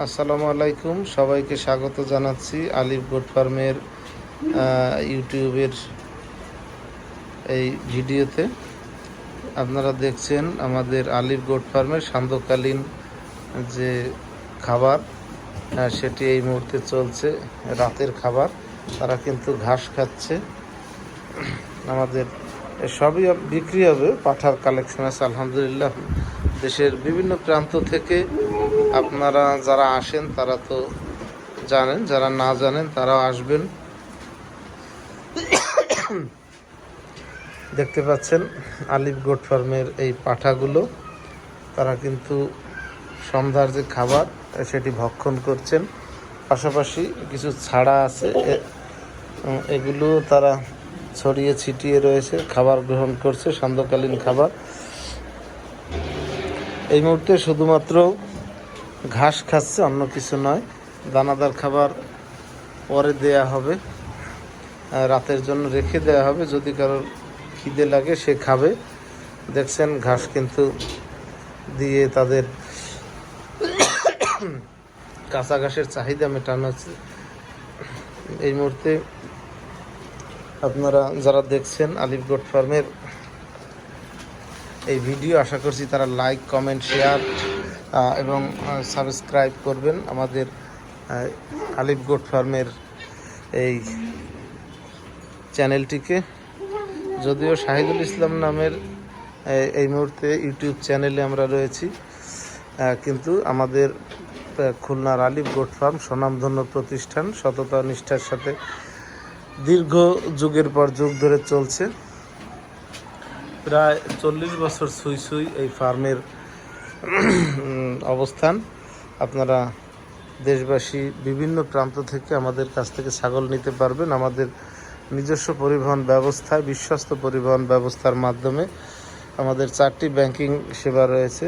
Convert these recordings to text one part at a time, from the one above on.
আসসালামু আলাইকুম, সবাইকে স্বাগত জানাচ্ছি আলিফ গোট ফার্মের ইউটিউবের এই ভিডিওতে। আপনারা দেখছেন আমাদের আলিফ গোট ফার্মের সান্ধ্যকালীন যে খাবার সেটি এই মুহূর্তে চলছে, রাতের খাবার। তারা কিন্তু ঘাস খাচ্ছে। আমাদের সবই বিক্রি হবে, পাঠার কালেকশন আছে আলহামদুলিল্লাহ। দেশের বিভিন্ন প্রান্ত থেকে আপনারা যারা আসেন তারা তো জানেন, যারা না জানেন তারাও আসবেন। দেখতে পাচ্ছেন আলিফ গোট ফার্মের এই পাঠাগুলো, তারা কিন্তু সন্ধ্যার যে খাবার সেটি ভক্ষণ করছেন। পাশাপাশি কিছু ছাড়া আছে, এগুলো তারা ছড়িয়ে ছিটিয়ে রয়েছে, খাবার গ্রহণ করছে, সান্ধ্যকালীন খাবার। এই মুহূর্তে শুধুমাত্র ঘাস খাচ্ছে, অন্য কিছু নয়। দানাদার খাবার পরে দেয়া হবে, রাতের জন্য রেখে দেয়া হবে, যদি কারোর খিদে লাগে সে খাবে। দেখছেন ঘাস কিন্তু দিয়ে তাদের কাঁচা ঘাসের চাহিদা মেটানো হচ্ছে। এই মুহূর্তে আপনারা যারা দেখছেন আলিফ গোট ফার্মের এই ভিডিও, আশা করছি তারা লাইক, কমেন্ট, শেয়ার এবং সাবস্ক্রাইব করবেন আমাদের আলিফ গোট ফার্মের এই চ্যানেলটিকে। যদিও শাহিদুল ইসলাম নামের এই মুহূর্তে ইউটিউব চ্যানেলে আমরা রয়েছি, কিন্তু আমাদের খুলনার আলিফ গোট ফার্ম স্বনামধন্য প্রতিষ্ঠান, সততা নিষ্ঠার সাথে দীর্ঘ যুগের পর যুগ ধরে চলছে। প্রায় 40 বছর ছুঁই ছুঁই এই ফার্মের অবস্থান। আপনারা দেশবাসী বিভিন্ন প্রান্ত থেকে আমাদের কাছ থেকে ছাগল নিতে পারবেন। আমাদের নিজস্ব পরিবহন ব্যবস্থায়, বিশ্বস্ত পরিবহন ব্যবস্থার মাধ্যমে আমাদের 4টি ব্যাংকিং সেবা রয়েছে।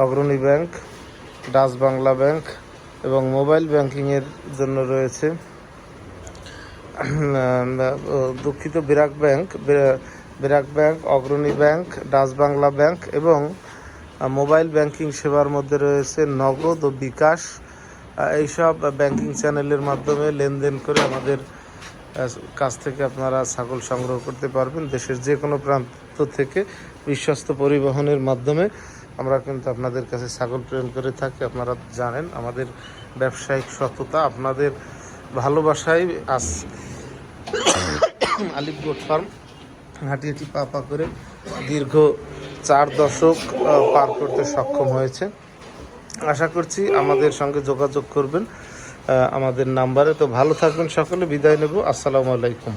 অগ্রণী ব্যাংক, ডাচ বাংলা ব্যাংক এবং মোবাইল ব্যাংকিংয়ের জন্য রয়েছে ব্র্যাক ব্যাংক, অগ্রণী ব্যাংক, ডাচ বাংলা ব্যাংক এবং মোবাইল ব্যাংকিং সেবার মধ্যে রয়েছে নগদ ও বিকাশ। এইসব ব্যাংকিং চ্যানেলের মাধ্যমে লেনদেন করে আমাদের কাছ থেকে আপনারা ছাগল সংগ্রহ করতে পারবেন। দেশের যে কোনো প্রান্ত থেকে বিশ্বস্ত পরিবহনের মাধ্যমে আমরা কিন্তু আপনাদের কাছে ছাগল প্রেরণ করে থাকি। আপনারা জানেন আমাদের ব্যবসায়িক সততা, আপনাদের ভালোবাসায় আজ আলিফ গোট ফার্ম হাঁটি হাঁটি পা পা করে দীর্ঘ 4 দশক পার করতে সক্ষম হয়েছে। আশা করছি আমাদের সঙ্গে যোগাযোগ করবেন আমাদের নাম্বারে। তো ভালো থাকবেন সকলে, বিদায় নেব। আসসালামু আলাইকুম।